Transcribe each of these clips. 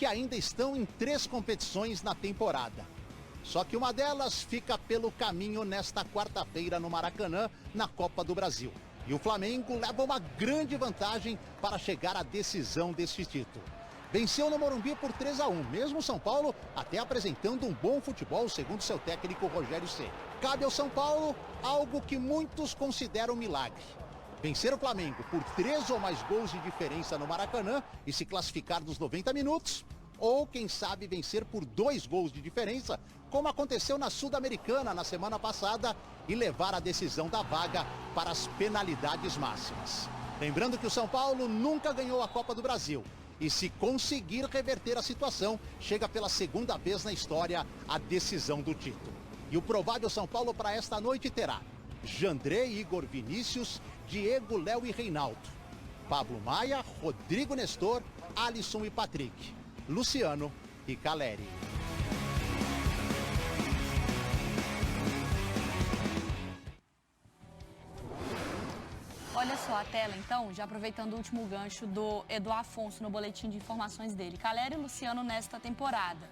que ainda estão em 3 competições na temporada. Só que uma delas fica pelo caminho nesta quarta-feira no Maracanã, na Copa do Brasil. E o Flamengo leva uma grande vantagem para chegar à decisão deste título. Venceu no Morumbi por 3-1, mesmo o São Paulo até apresentando um bom futebol, segundo seu técnico Rogério Ceni. Cabe ao São Paulo algo que muitos consideram milagre. Vencer o Flamengo por 3 ou mais gols de diferença no Maracanã e se classificar nos 90 minutos, ou quem sabe vencer por 2 gols de diferença, como aconteceu na Sul-Americana na semana passada, e levar a decisão da vaga para as penalidades máximas. Lembrando que o São Paulo nunca ganhou a Copa do Brasil. E se conseguir reverter a situação, chega pela 2ª vez na história a decisão do título. E o provável São Paulo para esta noite terá Jandré, Igor, Vinícius, Diego, Léo e Reinaldo, Pablo Maia, Rodrigo Nestor, Alisson e Patrick, Luciano e Caleri. Olha só a tela, então, já aproveitando o último gancho do Eduardo Afonso no boletim de informações dele. Caleri e Luciano nesta temporada.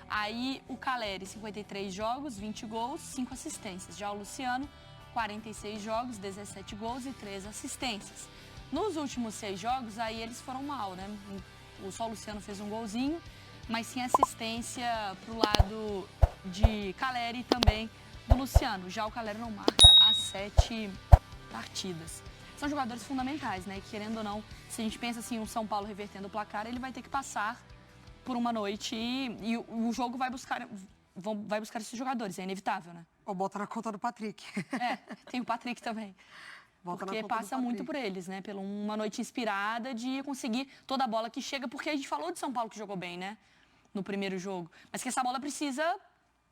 Aí o Caleri, 53 jogos, 20 gols, 5 assistências. Já o Luciano, 46 jogos, 17 gols e 3 assistências. Nos últimos 6 jogos, aí eles foram mal, né? Só o Luciano fez um golzinho, mas sem assistência pro lado de Caleri e também do Luciano. Já o Caleri não marca há 7 partidas. São jogadores fundamentais, né? Querendo ou não, se a gente pensa assim, o São Paulo revertendo o placar, ele vai ter que passar por uma noite e o jogo vai buscar esses jogadores, é inevitável, né? Ou bota na conta do Patrick. Tem o Patrick também. Bota porque passa muito por eles, né? Pela uma noite inspirada de conseguir toda a bola que chega, porque a gente falou de São Paulo que jogou bem, né? No primeiro jogo. Mas que essa bola precisa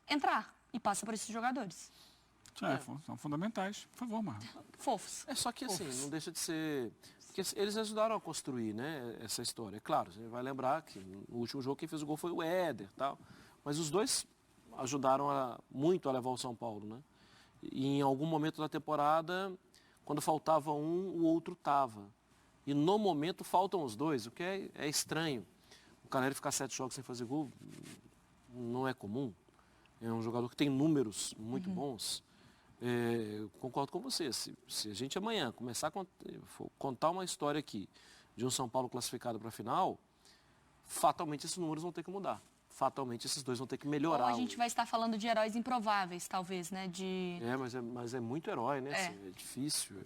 entrar e passa por esses jogadores. São fundamentais. Por favor, Marlon. Fofos. É só que assim, não deixa de ser... Porque eles ajudaram a construir, né, essa história. É claro, você vai lembrar que no último jogo quem fez o gol foi o Éder e tal. Mas os dois ajudaram muito a levar o São Paulo, né? E em algum momento da temporada, quando faltava um, o outro estava. E no momento faltam os dois, o que é estranho. O Caleri ficar 7 jogos sem fazer gol não é comum. É um jogador que tem números muito bons. Concordo com você. Se a gente amanhã começar a contar uma história aqui de um São Paulo classificado para a final, fatalmente esses números vão ter que mudar. Fatalmente esses dois vão ter que melhorar. Ou a gente vai estar falando de heróis improváveis, talvez, né? Mas é muito herói, né? Assim, é difícil.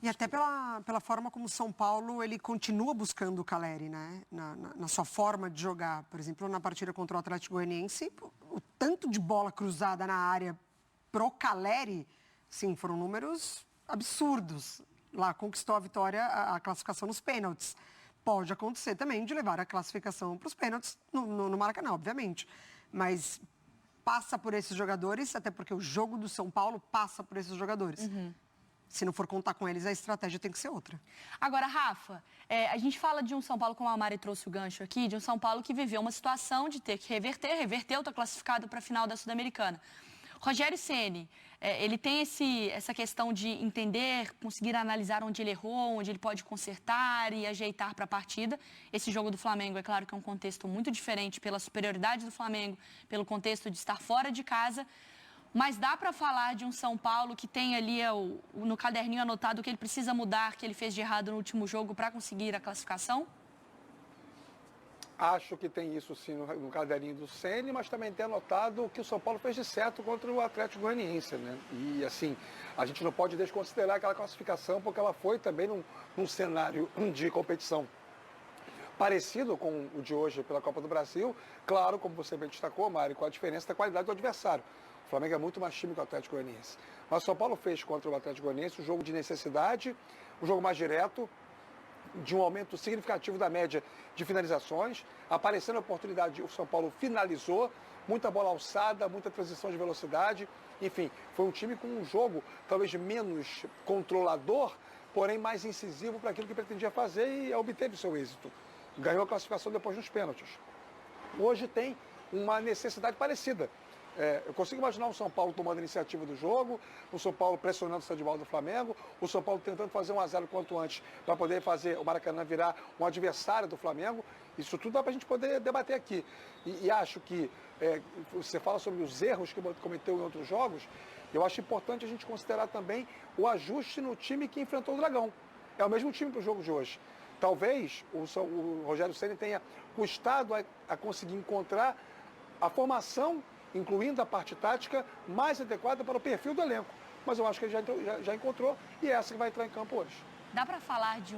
E até pela forma como o São Paulo ele continua buscando o Caleri, né? Na sua forma de jogar. Por exemplo, na partida contra o Atlético Goianiense, o tanto de bola cruzada na área pro Caleri, sim, foram números absurdos. Lá conquistou a vitória, a classificação nos pênaltis. Pode acontecer também de levar a classificação para os pênaltis no Maracanã, obviamente. Mas passa por esses jogadores, até porque o jogo do São Paulo passa por esses jogadores. Se não for contar com eles, a estratégia tem que ser outra. Agora, Rafa, a gente fala de um São Paulo, como a Mari trouxe o gancho aqui, de um São Paulo que viveu uma situação de ter que reverteu, está classificado para a final da Sul-Americana. Rogério Ceni, ele tem essa questão de entender, conseguir analisar onde ele errou, onde ele pode consertar e ajeitar para a partida. Esse jogo do Flamengo, é claro que é um contexto muito diferente pela superioridade do Flamengo, pelo contexto de estar fora de casa. Mas dá para falar de um São Paulo que tem ali no caderninho anotado o que ele precisa mudar, que ele fez de errado no último jogo para conseguir a classificação? Acho que tem isso sim no caderninho do Ceni, mas também tem anotado o que o São Paulo fez de certo contra o Atlético Goianiense, né? E assim, a gente não pode desconsiderar aquela classificação, porque ela foi também num cenário de competição parecido com o de hoje pela Copa do Brasil. Claro, como você bem destacou, Mário, com a diferença da qualidade do adversário. O Flamengo é muito mais time que o Atlético Goianiense. Mas o São Paulo fez contra o Atlético Goianiense um jogo de necessidade, um jogo mais direto, de um aumento significativo da média de finalizações. Aparecendo a oportunidade, o São Paulo finalizou, muita bola alçada, muita transição de velocidade. Enfim, foi um time com um jogo talvez menos controlador, porém mais incisivo para aquilo que pretendia fazer e obteve o seu êxito. Ganhou a classificação depois dos pênaltis. Hoje tem uma necessidade parecida. Eu consigo imaginar o São Paulo tomando a iniciativa do jogo, o São Paulo pressionando o centro de bola do Flamengo, o São Paulo tentando fazer 1-0 quanto antes para poder fazer o Maracanã virar um adversário do Flamengo. Isso tudo dá para a gente poder debater aqui. E acho que você fala sobre os erros que cometeu em outros jogos, eu acho importante a gente considerar também o ajuste no time que enfrentou o Dragão. É o mesmo time para o jogo de hoje. Talvez o Rogério Ceni tenha custado a conseguir encontrar a formação, incluindo a parte tática, mais adequada para o perfil do elenco. Mas eu acho que ele já encontrou e é essa que vai entrar em campo hoje. Dá para falar de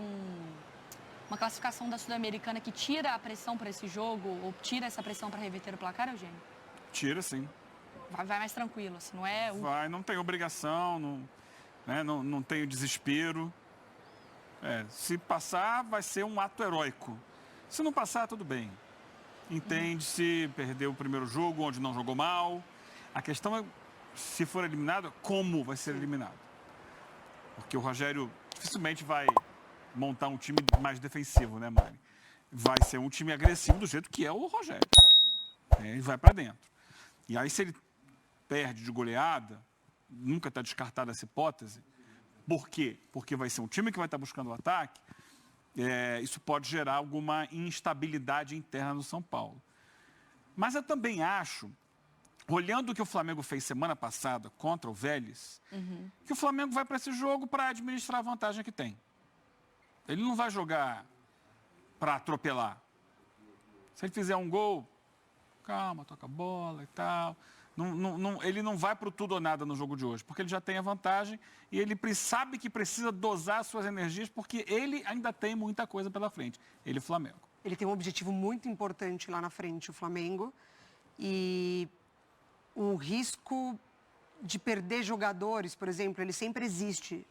uma classificação da Sul-Americana que tira a pressão para esse jogo ou tira essa pressão para reverter o placar, Eugênio? Tira, sim. Vai mais tranquilo, assim, não é... Vai, não tem obrigação, não tem o desespero. Se passar, vai ser um ato heróico. Se não passar, tudo bem. Entende-se, perdeu o primeiro jogo, onde não jogou mal. A questão é, se for eliminado, como vai ser eliminado. Porque o Rogério dificilmente vai montar um time mais defensivo, né, Mari? Vai ser um time agressivo do jeito que é o Rogério. Ele vai para dentro. E aí, se ele perde de goleada, nunca está descartada essa hipótese. Por quê? Porque vai ser um time que vai estar buscando o ataque. Isso pode gerar alguma instabilidade interna no São Paulo. Mas eu também acho, olhando o que o Flamengo fez semana passada contra o Vélez, que o Flamengo vai para esse jogo para administrar a vantagem que tem. Ele não vai jogar para atropelar. Se ele fizer um gol, calma, toca a bola e tal. Ele não vai para o tudo ou nada no jogo de hoje, porque ele já tem a vantagem e ele sabe que precisa dosar suas energias, porque ele ainda tem muita coisa pela frente. Ele, o Flamengo. Ele tem um objetivo muito importante lá na frente, o Flamengo, e um risco de perder jogadores, por exemplo, ele sempre existe.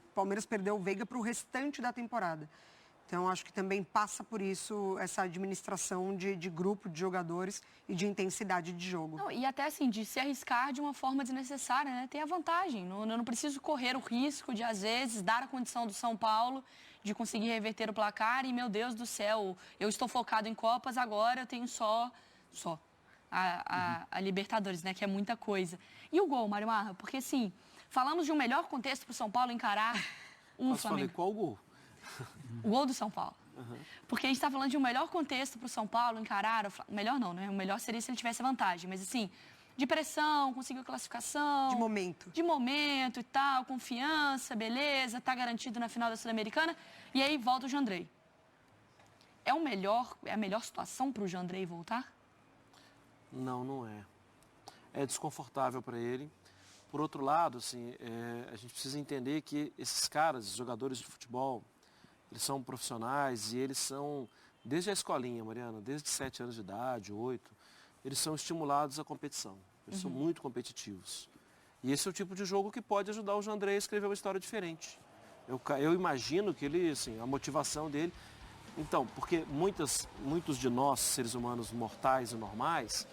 O Palmeiras perdeu o Veiga para o restante da temporada. Então, acho que também passa por isso essa administração de grupo de jogadores e de intensidade de jogo. Não, e até assim, de se arriscar de uma forma desnecessária, né? Tem a vantagem. Eu não preciso correr o risco de, às vezes, dar a condição do São Paulo de conseguir reverter o placar e, meu Deus do céu, eu estou focado em Copas, agora eu tenho só a Libertadores, né? Que é muita coisa. E o gol, Mário Marra? Porque, assim, falamos de um melhor contexto para o São Paulo encarar Mas Flamengo. falei, qual o gol? O gol do São Paulo. Porque a gente está falando de um melhor contexto para o São Paulo encarar... Melhor não, né? O melhor seria se ele tivesse a vantagem. Mas, assim, de pressão, conseguiu classificação... De momento. De momento e tal, confiança, beleza, tá garantido na final da Sul-Americana. E aí volta o Jandrei. É a melhor situação para o Jandrei voltar? Não, não é. É desconfortável para ele. Por outro lado, assim, a gente precisa entender que esses caras, jogadores de futebol, eles são profissionais e eles são, desde a escolinha, Mariana, desde 7 anos de idade, 8, eles são estimulados à competição. Eles são muito competitivos. E esse é o tipo de jogo que pode ajudar o Jandrei a escrever uma história diferente. Eu imagino que ele, assim, a motivação dele... Então, porque muitos de nós, seres humanos mortais e normais,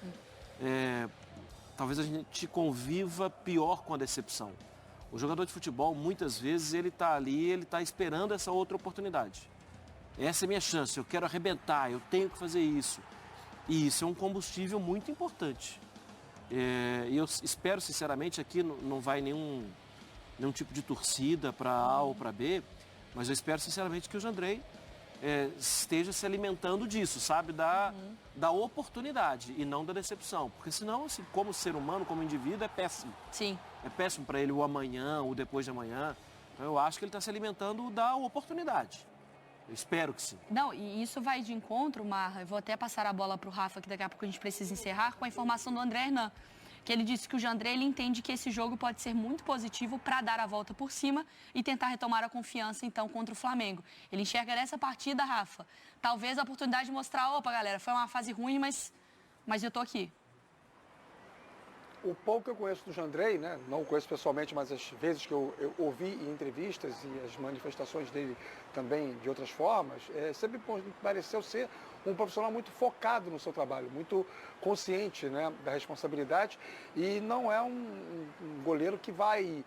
talvez a gente conviva pior com a decepção. O jogador de futebol, muitas vezes, ele está ali, ele está esperando essa outra oportunidade. Essa é a minha chance, eu quero arrebentar, eu tenho que fazer isso. E isso é um combustível muito importante. E eu espero, sinceramente, aqui não vai nenhum tipo de torcida para A ou para B, mas eu espero, sinceramente, que o Jandrei esteja se alimentando disso, sabe? Da oportunidade e não da decepção. Porque senão, assim, como ser humano, como indivíduo, é péssimo. Sim. É péssimo para ele o amanhã, o depois de amanhã. Então, eu acho que ele está se alimentando da oportunidade. Eu espero que sim. Não, e isso vai de encontro, Marra. Eu vou até passar a bola para o Rafa, que daqui a pouco a gente precisa encerrar, com a informação do André Hernan. Que ele disse que o Jandrei, ele entende que esse jogo pode ser muito positivo para dar a volta por cima e tentar retomar a confiança, então, contra o Flamengo. Ele enxerga nessa partida, Rafa, talvez a oportunidade de mostrar, opa, galera, foi uma fase ruim, mas eu tô aqui. O pouco que eu conheço do Jandrei, né, não o conheço pessoalmente, mas as vezes que eu ouvi em entrevistas e as manifestações dele também de outras formas, sempre pareceu ser um profissional muito focado no seu trabalho, muito consciente, né, da responsabilidade, e não é um goleiro que vai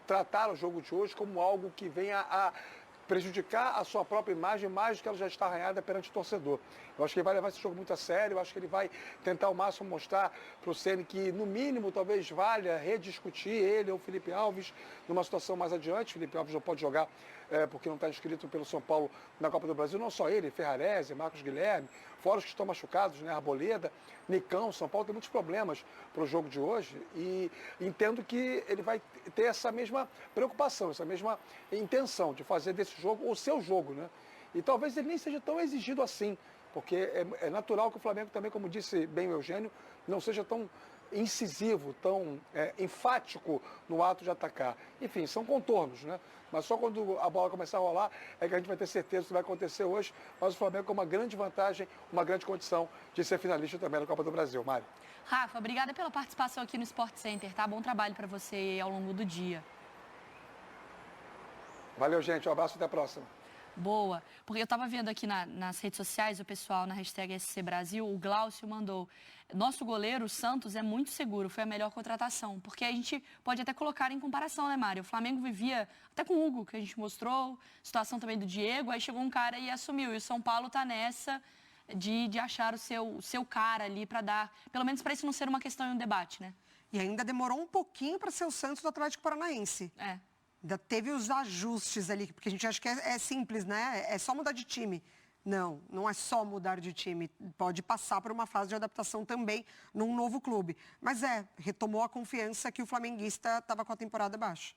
tratar o jogo de hoje como algo que venha a prejudicar a sua própria imagem mais do que ela já está arranhada perante o torcedor. Eu Eu acho que ele vai levar esse jogo muito a sério, eu acho que ele vai tentar ao máximo mostrar para o Ceni que, no mínimo, talvez valha rediscutir ele ou o Felipe Alves numa situação mais adiante. O Felipe Alves não pode jogar porque não está inscrito pelo São Paulo na Copa do Brasil, não só ele, Ferrarese, Marcos Guilherme, fora os que estão machucados, né? Arboleda, Nicão. São Paulo tem muitos problemas para o jogo de hoje e entendo que ele vai ter essa mesma preocupação, essa mesma intenção de fazer desse jogo o seu jogo, né? E talvez ele nem seja tão exigido assim, porque é natural que o Flamengo também, como disse bem o Eugênio, não seja tão incisivo, tão enfático no ato de atacar. Enfim, são contornos, né? Mas só quando a bola começar a rolar é que a gente vai ter certeza que vai acontecer hoje. Mas o Flamengo com uma grande vantagem, uma grande condição de ser finalista também na Copa do Brasil. Mário. Rafa, obrigada pela participação aqui no Sport Center, tá? Bom trabalho para você ao longo do dia. Valeu, gente. Um abraço e até a próxima. Boa, porque eu estava vendo aqui nas redes sociais, o pessoal na hashtag SC Brasil, o Glaucio mandou: nosso goleiro, o Santos, é muito seguro, foi a melhor contratação. Porque a gente pode até colocar em comparação, né, Mário? O Flamengo vivia, até com o Hugo, que a gente mostrou, situação também do Diego, aí chegou um cara e assumiu. E o São Paulo está nessa de achar o seu cara ali para dar, pelo menos para isso não ser uma questão e um debate, né? E ainda demorou um pouquinho para ser o Santos do Atlético Paranaense. É. Ainda teve os ajustes ali, porque a gente acha que é simples, né? É só mudar de time. Não é só mudar de time. Pode passar por uma fase de adaptação também num novo clube. Mas retomou a confiança que o flamenguista estava com a temporada baixa.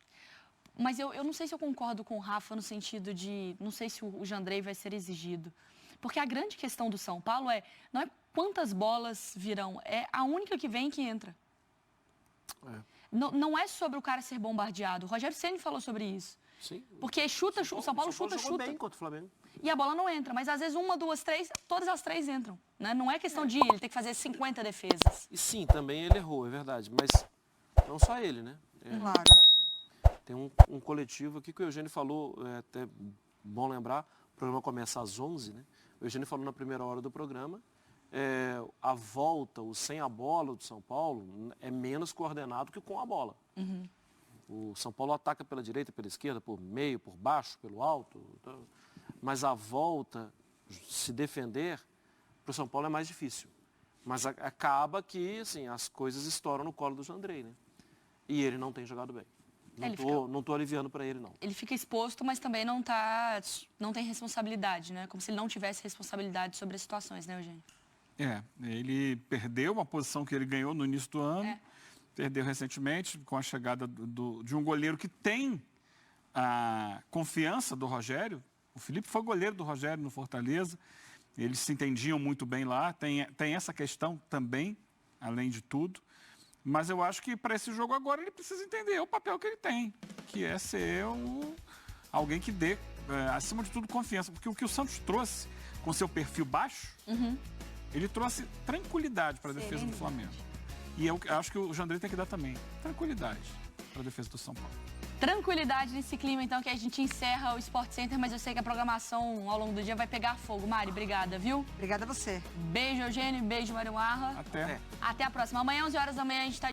Mas eu não sei se eu concordo com o Rafa no sentido de, não sei se o Jandrei vai ser exigido. Porque a grande questão do São Paulo não é quantas bolas virão, é a única que vem que entra. Não é sobre o cara ser bombardeado. O Rogério Ceni falou sobre isso. Sim. Porque o São Paulo chuta. Jogou bem contra o Flamengo. E a bola não entra. Mas às vezes uma, duas, três, todas as três entram. Né? Não é questão de ele ter que fazer 50 defesas. E sim, também ele errou, é verdade. Mas não só ele, né? Claro. Tem um coletivo aqui que o Eugênio falou, é até bom lembrar, o programa começa às 11, né? O Eugênio falou na primeira hora do programa. A volta, o sem a bola do São Paulo é menos coordenado que com a bola. Uhum. O São Paulo ataca pela direita, pela esquerda, por meio, por baixo, pelo alto. Mas a volta, se defender, para o São Paulo é mais difícil. Mas acaba que assim, as coisas estouram no colo do Jandrei, né? E ele não tem jogado bem. Não estou aliviando para ele, não. Ele fica exposto, mas também não tem responsabilidade, né? Como se ele não tivesse responsabilidade sobre as situações, né, Eugênio? Ele perdeu uma posição que ele ganhou no início do ano, perdeu recentemente com a chegada de um goleiro que tem a confiança do Rogério. O Felipe foi goleiro do Rogério no Fortaleza, eles se entendiam muito bem lá, tem essa questão também, além de tudo. Mas eu acho que para esse jogo agora ele precisa entender o papel que ele tem, que é ser alguém que dê, acima de tudo, confiança. Porque o que o Santos trouxe com seu perfil baixo, ele trouxe tranquilidade para a defesa do Flamengo. E eu acho que o Jandrei tem que dar também tranquilidade para a defesa do São Paulo. Tranquilidade nesse clima, então, que a gente encerra o Sport Center, mas eu sei que a programação ao longo do dia vai pegar fogo. Mari, obrigada, viu? Obrigada a você. Beijo, Eugênio. Beijo, Mário Marra. Até. Até a próxima. Amanhã, 11 horas da manhã, a gente está